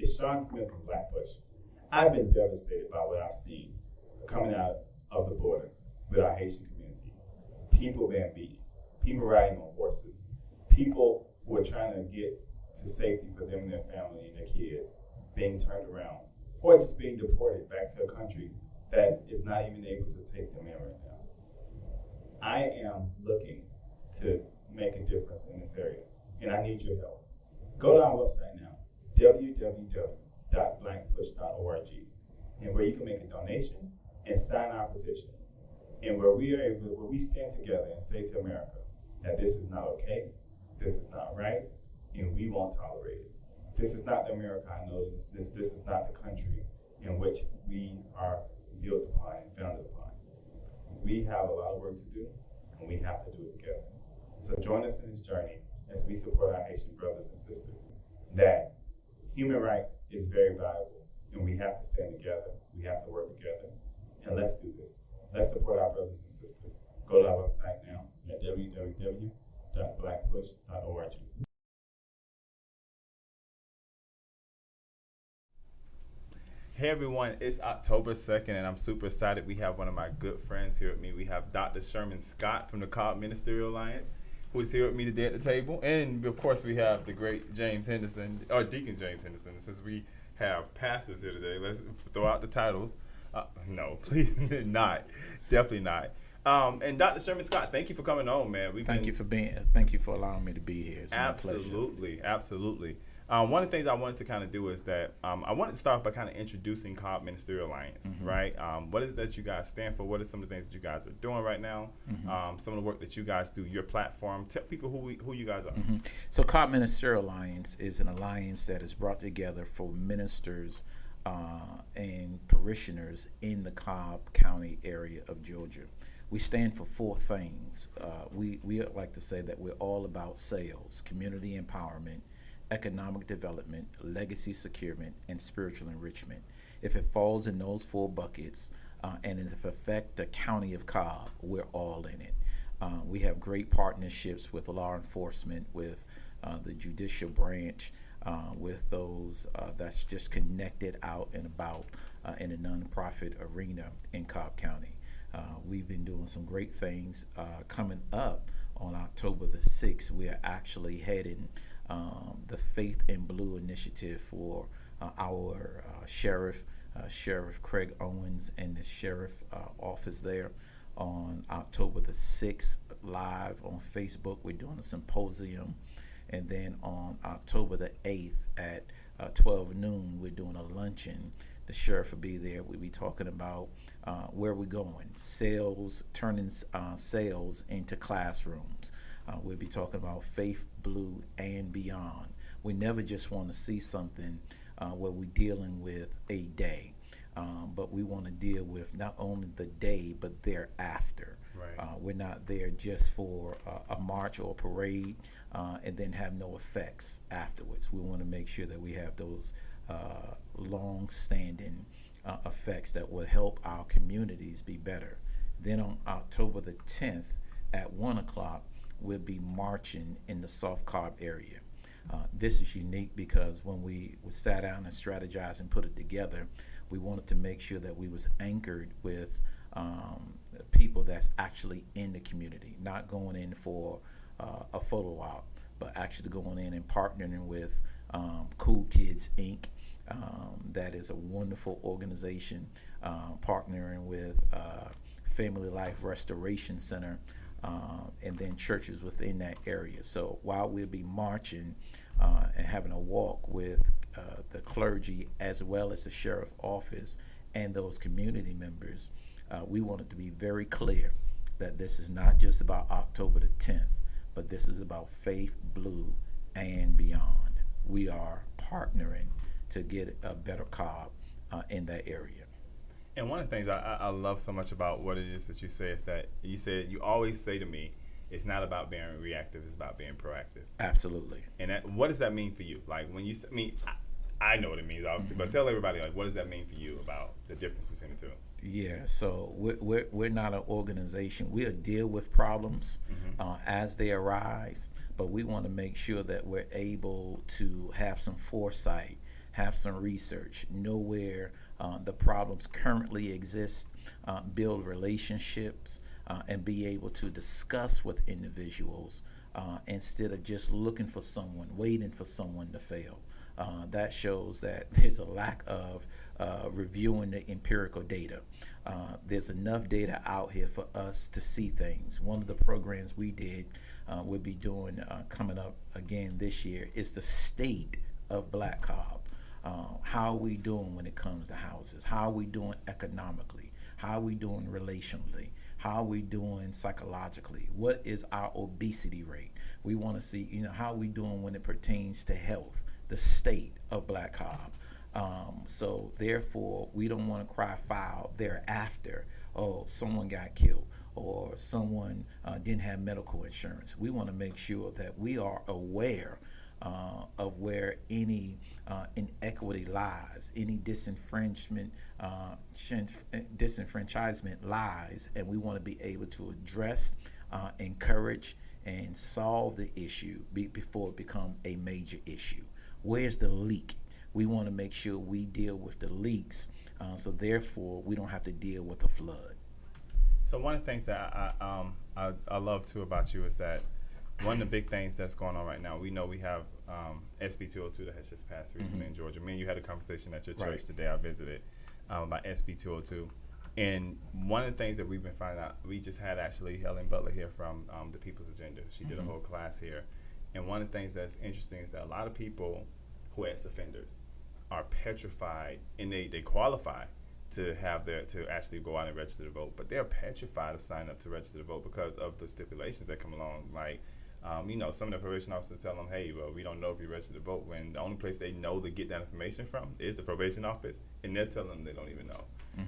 It's Sean Smith from Black Push. I've been devastated by what I've seen coming out of the border with our Haitian community. People being beaten, people riding on horses, people who are trying to get to safety for them and their family and their kids being turned around, or just being deported back to a country that is not even able to take them in right now. I am looking to make a difference in this area, and I need your help. Go to our website now, www.blankpush.org, and where you can make a donation and sign our petition, and where we stand together and say to America that this is not okay, this is not right, and we won't tolerate it. This is not the America I know. This is not the country in which we are built upon and founded upon. We have a lot of work to do, and we have to do it together. So join us in this journey as we support our Haitian brothers and sisters, that human rights is very valuable, and we have to stand together, we have to work together, and let's do this. Let's support our brothers and sisters. Go to our website now at www.blankpush.org. Hey everyone, it's October 2nd and I'm super excited. We have one of my good friends here with me. We have Dr. Sherman Scott from the Cobb Ministerial Alliance, who is here with me today at the table. And of course we have the great James Henderson, or Deacon James Henderson. Since we have pastors here today, let's throw out the titles. No, please not. Definitely not. And Dr. Sherman Scott, thank you for coming on, man. Thank you for allowing me to be here. It's my pleasure. Absolutely. One of the things I wanted to kind of do is that I wanted to start by kind of introducing Cobb Ministerial Alliance, right? What is it that you guys stand for? What are some of the things that you guys are doing right now? Some of the work that you guys do, your platform. Tell people who you guys are. So Cobb Ministerial Alliance is an alliance that is brought together for ministers and parishioners in the Cobb County area of Georgia. We stand for four things. We like to say that we're all about sales, community empowerment, economic development, legacy securement, and spiritual enrichment. If it falls in those four buckets, and if it affects the county of Cobb, we're all in it. We have great partnerships with law enforcement, with the judicial branch, with those that's just connected out and about in the nonprofit arena in Cobb County. We've been doing some great things. Coming up on October the 6th, we are actually heading the Faith in Blue initiative for our Sheriff Craig Owens and the Sheriff office there on October the 6th, live on Facebook. We're doing a symposium. And then on October the 8th at 12 noon, we're doing a luncheon. The sheriff will be there. We'll be talking about where we're going, sales, turning sales into classrooms. We'll be talking about faith, blue, and beyond. We never just want to see something where we're dealing with a day, but we want to deal with not only the day, but thereafter. Right. We're not there just for a march or a parade and then have no effects afterwards. We want to make sure that we have those long-standing effects that will help our communities be better. Then on October the 10th at 1 o'clock, we'll be marching in the South Cobb area. This is unique because when we sat down and strategized and put it together, we wanted to make sure that we was anchored with people that's actually in the community, not going in for a photo op, but actually going in and partnering with Cool Kids Inc. That is a wonderful organization, partnering with Family Life Restoration Center, and then churches within that area. So while we'll be marching and having a walk with the clergy as well as the sheriff office and those community members, we wanted to be very clear that this is not just about October the 10th, but this is about faith, blue, and beyond. We are partnering to get a better Cobb in that area. And one of the things I love so much about what it is that you say is that you always say to me, it's not about being reactive, it's about being proactive. Absolutely. And what does that mean for you? Like when I know what it means, obviously, but tell everybody, like, what does that mean for you about the difference between the two? Yeah, so we're not an organization. We'll deal with problems as they arise, but we want to make sure that we're able to have some foresight have some research, know where the problems currently exist, build relationships, and be able to discuss with individuals instead of just looking for someone, waiting for someone to fail. That shows that there's a lack of reviewing the empirical data. There's enough data out here for us to see things. One of the programs we did, we'll be doing coming up again this year, is the state of Black Cobb. How are we doing when it comes to houses? How are we doing economically? How are we doing relationally? How are we doing psychologically? What is our obesity rate? We want to see, how are we doing when it pertains to health, the state of Black Cobb. So therefore, we don't want to cry foul thereafter. Oh, someone got killed or someone didn't have medical insurance. We want to make sure that we are aware of where any inequity lies, any disenfranchisement lies, and we want to be able to address, encourage, and solve the issue before it becomes a major issue. Where's the leak? We want to make sure we deal with the leaks, so therefore we don't have to deal with a flood. So one of the things that I love too about you is that one of the big things that's going on right now, we know we have SB 202 that has just passed recently in Georgia. Me and you had a conversation at your church today. I visited about SB 202. And one of the things that we've been finding out, we just had actually Helen Butler here from the People's Agenda. She did a whole class here. And one of the things that's interesting is that a lot of people who are ex-offenders are petrified, and they qualify to actually go out and register to vote, but they're petrified of signing up to register to vote because of the stipulations that come along. Like, some of the probation officers tell them, hey, well, we don't know if you registered to vote, when the only place they know to get that information from is the probation office, and they're telling them they don't even know.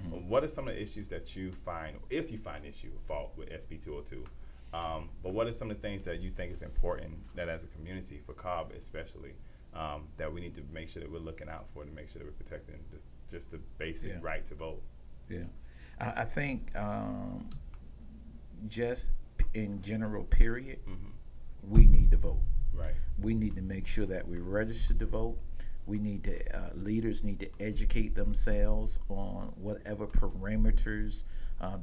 What are some of the issues that you find, if you find fault with SB 202? But what are some of the things that you think is important that as a community, for Cobb especially, that we need to make sure that we're looking out for, to make sure that we're protecting just the basic right to vote? Yeah, I think just in general, period, we need to vote. Right. We need to make sure that we register to vote. We need to, leaders need to educate themselves on whatever parameters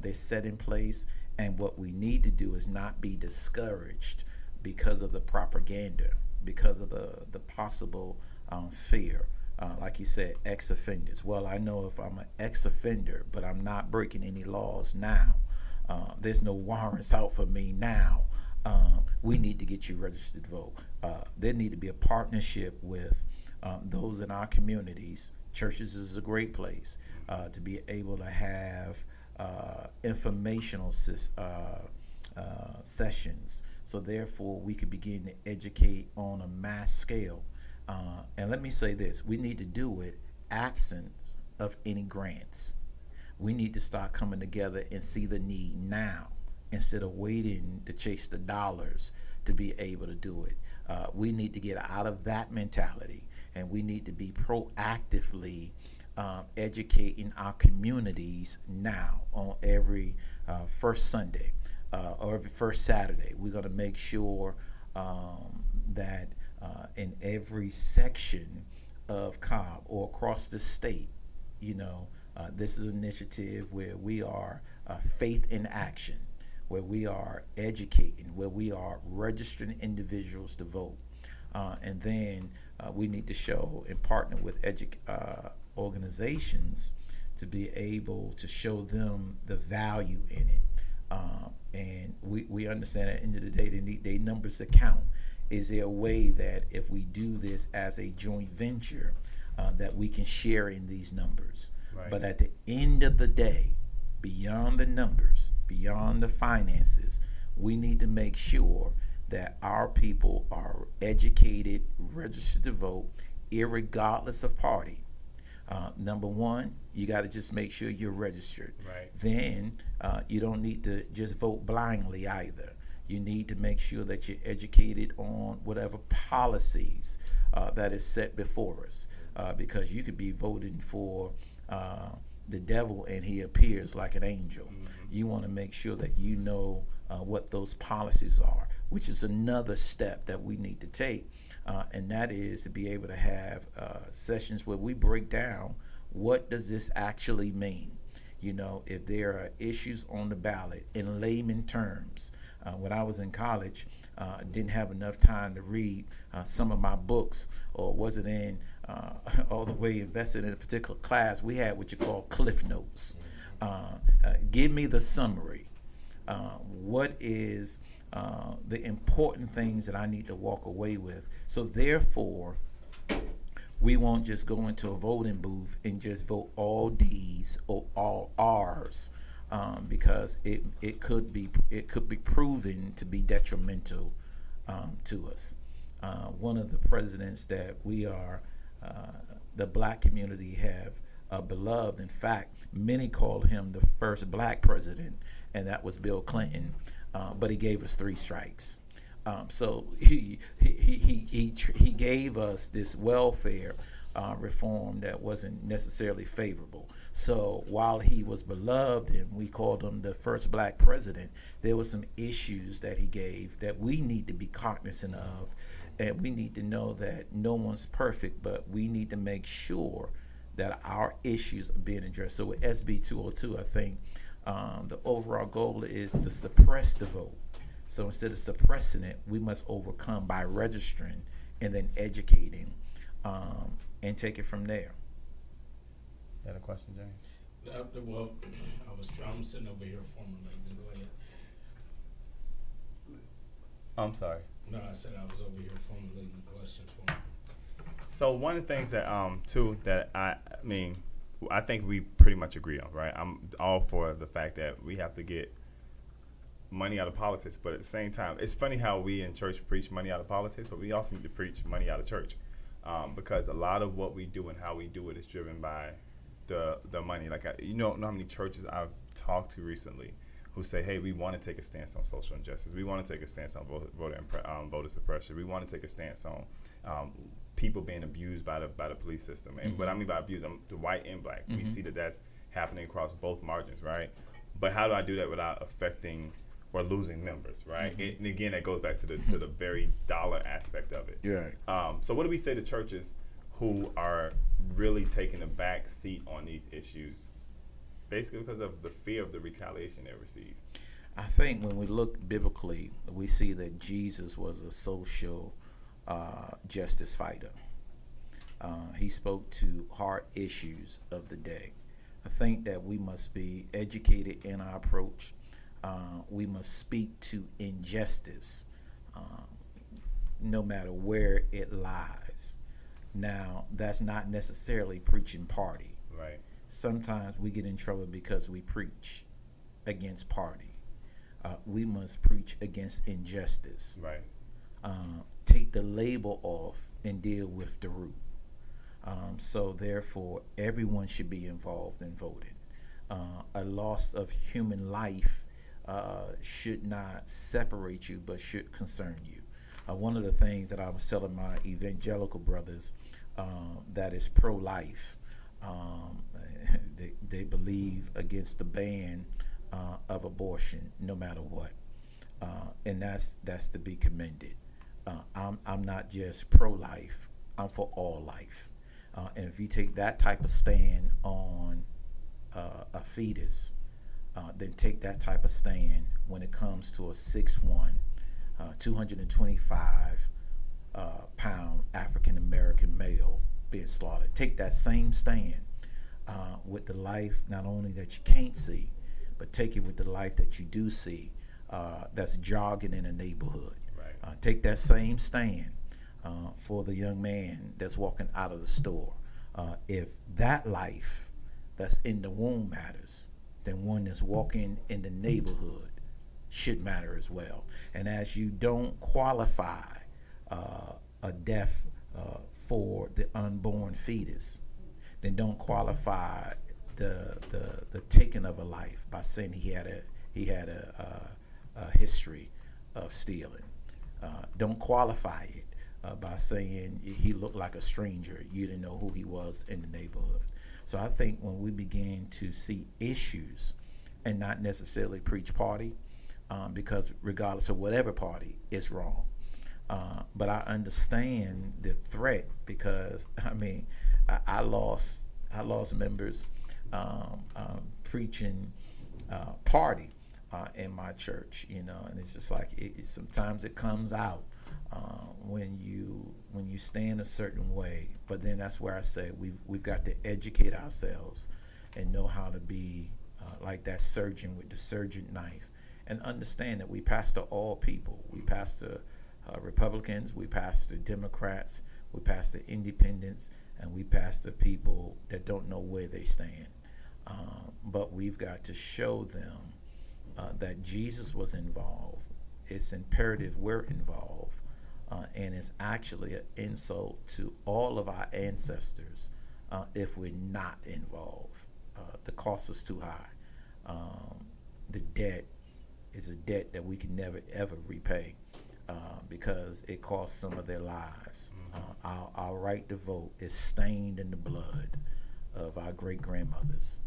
they set in place. And what we need to do is not be discouraged because of the propaganda, because of the possible fear. Like you said, ex-offenders. Well, I know if I'm an ex-offender, but I'm not breaking any laws now. There's no warrants out for me now. We need to get you registered to vote. There need to be a partnership with those in our communities. Churches is a great place to be able to have informational sessions. So therefore, we could begin to educate on a mass scale. And let me say this, we need to do it absence of any grants. We need to start coming together and see the need now instead of waiting to chase the dollars to be able to do it. We need to get out of that mentality, and we need to be proactively educating our communities now on every first Sunday or every first Saturday. We're going to make sure that in every section of Cobb or across the state, this is an initiative where we are faith in action, where we are educating, where we are registering individuals to vote. And then we need to show and partner with organizations to be able to show them the value in it. And we understand at the end of the day, they numbers that count. Is there a way that if we do this as a joint venture, that we can share in these numbers? Right. But at the end of the day, beyond the numbers, beyond the finances, we need to make sure that our people are educated, registered to vote, irregardless of party. Number one, you got to just make sure you're registered. Right. Then you don't need to just vote blindly either. You need to make sure that you're educated on whatever policies that is set before us, because you could be voting for the devil and he appears like an angel. You want to make sure that you know what those policies are. which is another step that we need to take, and that is to be able to have sessions where we break down what does this actually mean. You know, if there are issues on the ballot in layman terms. When I was in college, I didn't have enough time to read some of my books, or wasn't in all the way invested in a particular class. We had what you call Cliff Notes. Give me the summary. What is the important things that I need to walk away with? So therefore, we won't just go into a voting booth and just vote all D's or all R's, because it could be proven to be detrimental to us. One of the presidents that we are, the black community have beloved. In fact, many call him the first black president, and that was Bill Clinton. But he gave us 3 strikes. So he gave us this welfare reform that wasn't necessarily favorable. So while he was beloved and we called him the first black president, there were some issues that he gave that we need to be cognizant of, and we need to know that no one's perfect, but we need to make sure that our issues are being addressed. So with SB 202, I think the overall goal is to suppress the vote. So instead of suppressing it, we must overcome by registering and then educating, and take it from there. You had a question, James? Well, I'm sitting over here formulating. Go ahead. I'm sorry. No, I said I was over here formulating questions for me. So one of the things that too that I think we pretty much agree on, right? I'm all for the fact that we have to get money out of politics, but at the same time, it's funny how we in church preach money out of politics, but we also need to preach money out of church, because a lot of what we do and how we do it is driven by the money. Like, you don't know how many churches I've talked to recently who say, hey, we want to take a stance on social injustice. We want to take a stance on voter suppression. We want to take a stance on people being abused by the police system. And what I mean by abuse, the white and black. We see that that's happening across both margins, right? But how do I do that without affecting or losing members, right? And again, that goes back to the very dollar aspect of it. Yeah. So what do we say to churches who are really taking a back seat on these issues, basically because of the fear of the retaliation they receive? I think when we look biblically, we see that Jesus was a social justice fighter. He spoke to hard issues of the day. I think that we must be educated in our approach. We must speak to injustice, no matter where it lies. Now, that's not necessarily preaching party. Right. Sometimes we get in trouble because we preach against party. We must preach against injustice. Right. Take the label off and deal with the root. So therefore, everyone should be involved in voting. A loss of human life should not separate you, but should concern you. One of the things that I was telling my evangelical brothers that is pro-life, they believe against the ban of abortion, no matter what, and that's to be commended. I'm not just pro-life; I'm for all life. And if you take that type of stand on a fetus, then take that type of stand when it comes to a 6'1", 225 pound African American male being slaughtered. Take that same stand with the life not only that you can't see, but take it with the life that you do see, that's jogging in a neighborhood. Right. Take that same stand for the young man that's walking out of the store. If that life that's in the womb matters, then one that's walking in the neighborhood should matter as well. And as you don't qualify a death for the unborn fetus, then don't qualify the taking of a life by saying he had a history of stealing. Don't qualify it by saying he looked like a stranger. You didn't know who he was in the neighborhood. So I think when we begin to see issues and not necessarily preach party, because regardless of whatever party, it's wrong. But I understand the threat because I lost members preaching party in my church, and it's just like sometimes it comes out when you stand a certain way. But then that's where I say we've got to educate ourselves and know how to be like that surgeon with the surgeon knife, and understand that we pastor all people. We pastor Republicans, we pastor Democrats, we pastor independents, and we pastor people that don't know where they stand. But we've got to show them that Jesus was involved. It's imperative we're involved, and it's actually an insult to all of our ancestors if we're not involved. The cost was too high. The debt is a debt that we can never ever repay because it cost some of their lives. Our right to vote is stained in the blood of our great grandmothers.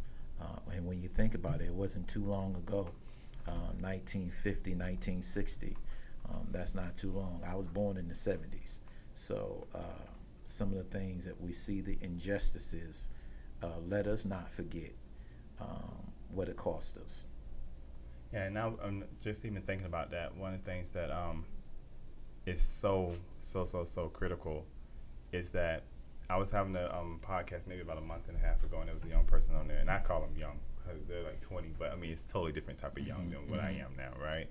And when you think about it, it wasn't too long ago, 1950, 1960. That's not too long. I was born in the 70s. So some of the things that we see, the injustices, let us not forget what it cost us. Yeah, and now I'm just even thinking about that. One of the things that is so critical is that I was having a podcast maybe about a month and a half ago, and there was a young person on there, and I call them young because they're like 20, but I mean it's totally different type of young than what I am now, right?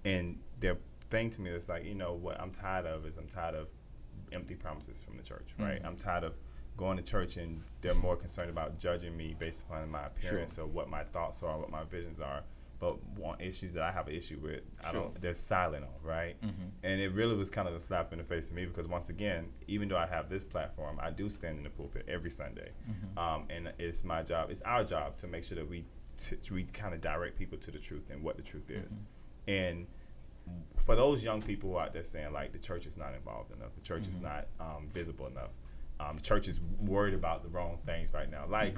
And their thing to me was like, what I'm tired of empty promises from the church, right? I'm tired of going to church and they're more concerned about judging me based upon my appearance or what my thoughts are, what my visions are. But on issues that I have an issue with, they're silent on, right? And it really was kind of a slap in the face to me because once again, even though I have this platform, I do stand in the pulpit every Sunday. And it's my job, it's our job to make sure that we kind of direct people to the truth and what the truth is. And for those young people who are out there saying like the church is not involved enough, the church is not visible enough, the church is worried about the wrong things right now, like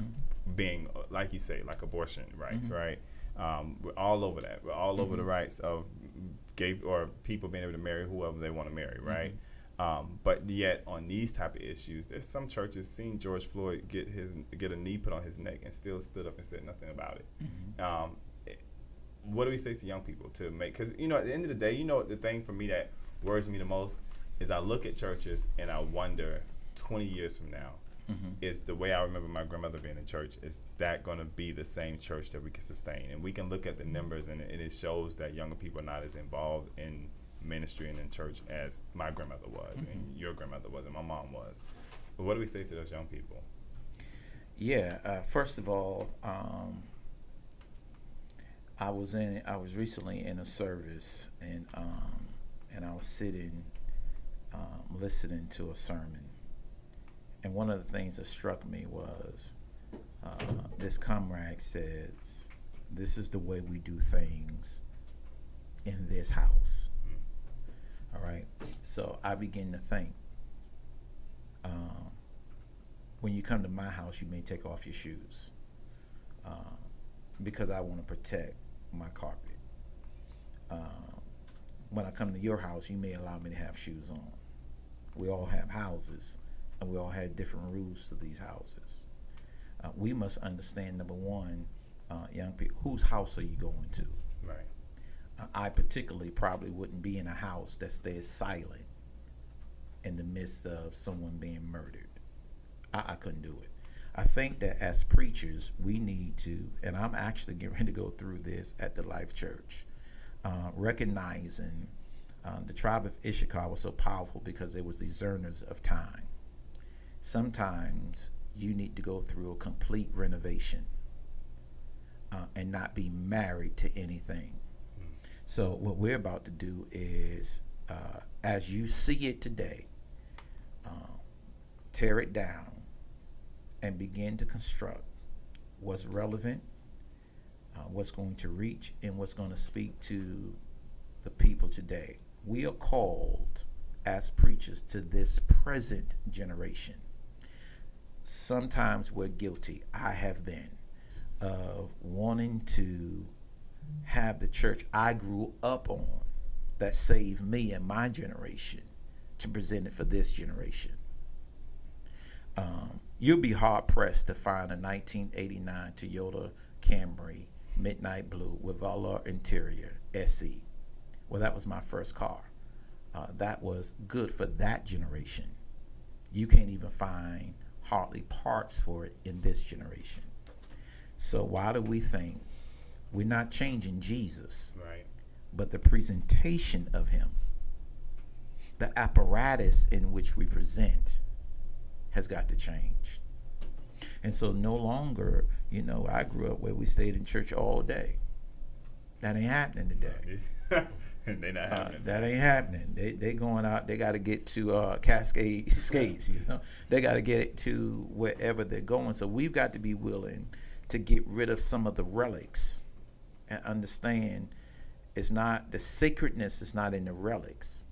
being, like you say, like abortion rights, right? We're all over that. We're all over the rights of gay or people being able to marry whoever they want to marry, right? But yet on these type of issues, there's some churches seen George Floyd get a knee put on his neck and still stood up and said nothing about it. What do we say to young people to make? Because at the end of the day, the thing for me that worries me the most is I look at churches and I wonder 20 years from now, is the way I remember my grandmother being in church, is that going to be the same church that we can sustain? And we can look at the numbers and it shows that younger people are not as involved in ministry and in church as my grandmother was and your grandmother was and my mom was. But what do we say to those young people? Yeah, first of all, I was recently in a service and I was sitting listening to a sermon. And one of the things that struck me was this comrade says, "This is the way we do things in this house." All right. So I begin to think, when you come to my house, you may take off your shoes because I want to protect my carpet. When I come to your house, you may allow me to have shoes on. We all have houses. And we all had different rules to these houses. We must understand, number one, young people, whose house are you going to? Right. I particularly probably wouldn't be in a house that stays silent in the midst of someone being murdered. I couldn't do it. I think that as preachers, we need to, and I'm actually getting ready to go through this at the Life Church, recognizing the tribe of Issachar was so powerful because it was the discerners of time. Sometimes you need to go through a complete renovation and not be married to anything. So what we're about to do is, as you see it today, tear it down and begin to construct what's relevant, what's going to reach, and what's going to speak to the people today. We are called as preachers to this present generation. Sometimes we're guilty, I have been, of wanting to have the church I grew up on that saved me and my generation to present it for this generation. You'll be hard pressed to find a 1989 Toyota Camry Midnight Blue with velour interior SE. Well, that was my first car. That was good for that generation. You can't even find hardly parts for it in this generation. So why do we think we're not changing Jesus, Right. but the presentation of him, the apparatus in which we present, has got to change? And so no longer, I grew up where we stayed in church all day. That ain't happening today. They not happening. That ain't happening. They going out. They got to get to Cascade Skates. They got to get it to wherever they're going. So we've got to be willing to get rid of some of the relics and understand it's not the sacredness is not in the relics,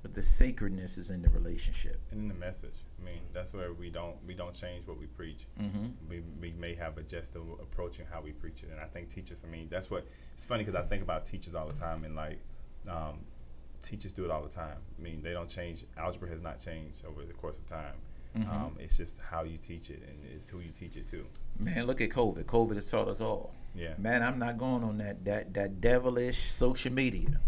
but the sacredness is in the relationship and in the message. I mean, that's where we don't change what we preach. Mm-hmm. We may have a just approach in how we preach it, and I think teachers. I mean, that's what it's funny because I think about teachers all the time, and teachers do it all the time. I mean, they don't change. Algebra has not changed over the course of time. Mm-hmm. It's just how you teach it, and it's who you teach it to. Man, look at COVID. COVID has taught us all. Yeah. Man, I'm not going on that devilish social media.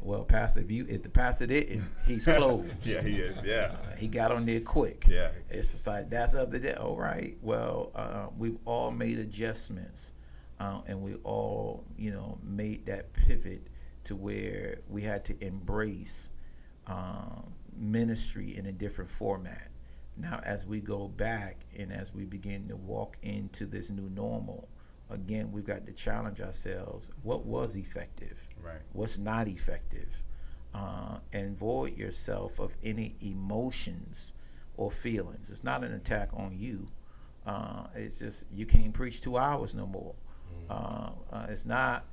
Well, Pastor, if the pastor didn't, he's closed. Yeah, he is. Yeah. He got on there quick. Yeah. It's just like, that's up to that. All right. Well, we've all made adjustments, and we all, made that pivot to where we had to embrace ministry in a different format. Now, as we go back and as we begin to walk into this new normal, again, we've got to challenge ourselves. What was effective? Right. What's not effective? And void yourself of any emotions or feelings. It's not an attack on you. It's just you can't preach 2 hours no more. It's not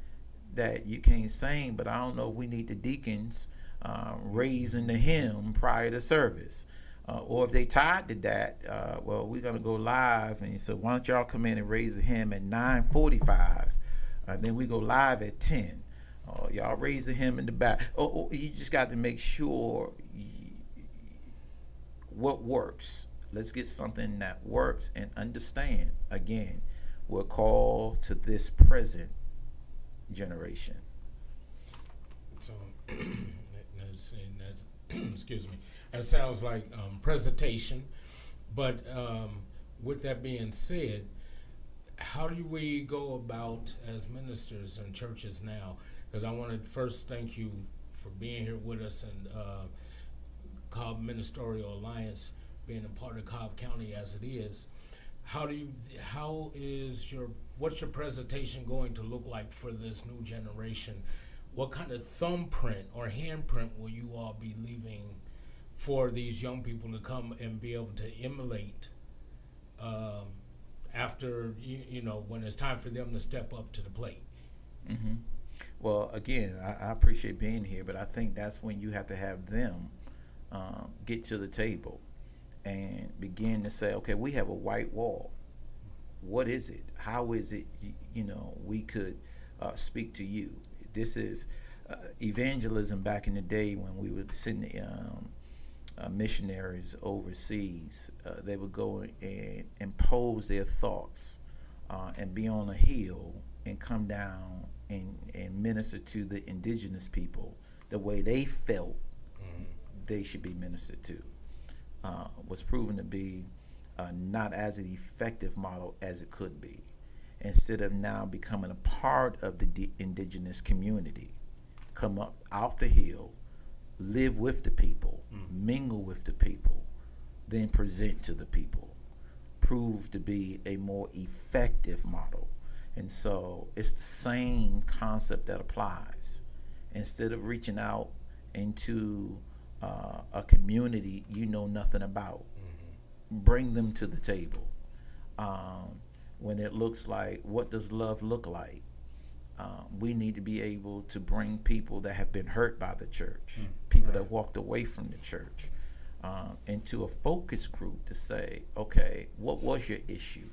that you can't sing, but I don't know if we need the deacons raising the hymn prior to service. Or if they tied to that, well, we're going to go live. And so why don't y'all come in and raise the hymn at 9:45, and then we go live at 10. Y'all raise the hymn in the back. You just got to make sure what works. Let's get something that works and understand. Again, we're called to this present generation. So, excuse me. That sounds like presentation, but with that being said, how do we go about as ministers and churches now? Because I want to first thank you for being here with us and Cobb Ministerial Alliance being a part of Cobb County as it is. What's your presentation going to look like for this new generation? What kind of thumbprint or handprint will you all be leaving for these young people to come and be able to emulate after, when it's time for them to step up to the plate? Mm-hmm. Well, again, I appreciate being here, but I think that's when you have to have them get to the table and begin to say, okay, we have a white wall. What is it? How is it, we could speak to you? This is evangelism back in the day when we would send missionaries overseas. They would go and impose their thoughts and be on a hill and come down and minister to the indigenous people the way they felt they should be ministered to. Was proven to be not as an effective model as it could be. Instead of now becoming a part of the indigenous community, come up off the hill, live with the people, mingle with the people, then present to the people, prove to be a more effective model. And so it's the same concept that applies. Instead of reaching out into a community you know nothing about, bring them to the table. When it looks like, what does love look like? We need to be able to bring people that have been hurt by the church, people that walked away from the church, into a focus group to say, okay, what was your issue?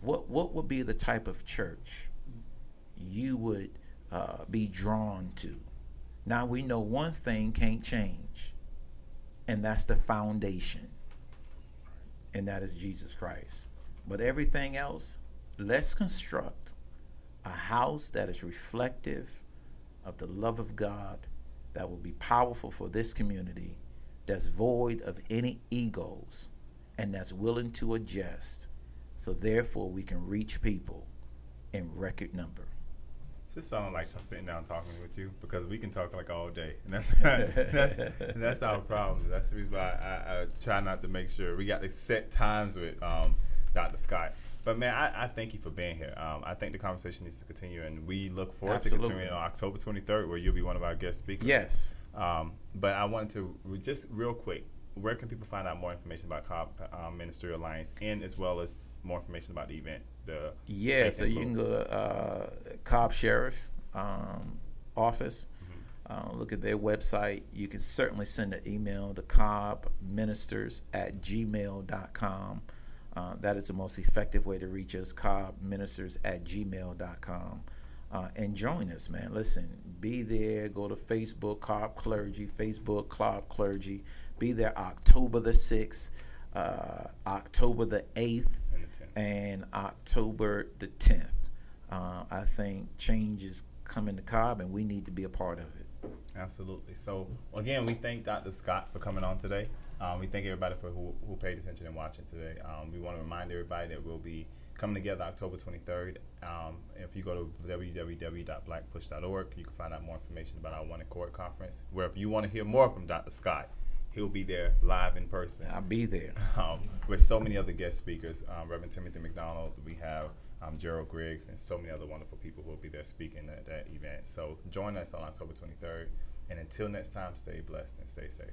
What would be the type of church you would be drawn to. Now we know one thing can't change, and that's the foundation, and that is Jesus Christ. But everything else, let's construct a house that is reflective of the love of God, that will be powerful for this community, that's void of any egos, and that's willing to adjust, so therefore we can reach people in record number. This sounds like I'm sitting down talking with you, because we can talk like all day, and that's our problem. That's the reason why I try not to make sure we got the set times with Dr. Scott. But man, I thank you for being here. I think the conversation needs to continue, and we look forward to continuing on October 23rd, where you'll be one of our guest speakers. Yes. But I wanted to just real quick, where can people find out more information about Cobb Ministerial Alliance, and as well as more information about the event? So you can go to Cobb Sheriff office. Look at their website. You can certainly send an email to cobbministers@gmail.com. That is the most effective way to reach us, cobbministers@gmail.com. And join us, man. Listen, be there. Go to Facebook, Cobb Clergy, Facebook, Cobb Clergy. Be there October the 6th, October the 8th, and October the 10th. I think change is coming to Cobb, and we need to be a part of it. Absolutely. So, again, we thank Dr. Scott for coming on today. We thank everybody for who paid attention and watching today. We want to remind everybody that we'll be coming together October 23rd. If you go to www.blackpush.org, you can find out more information about our One in Court conference, where if you want to hear more from Dr. Scott, he'll be there live in person. I'll be there. With so many other guest speakers, Reverend Timothy McDonald, we have Gerald Griggs, and so many other wonderful people who will be there speaking at that event. So join us on October 23rd. And until next time, stay blessed and stay safe.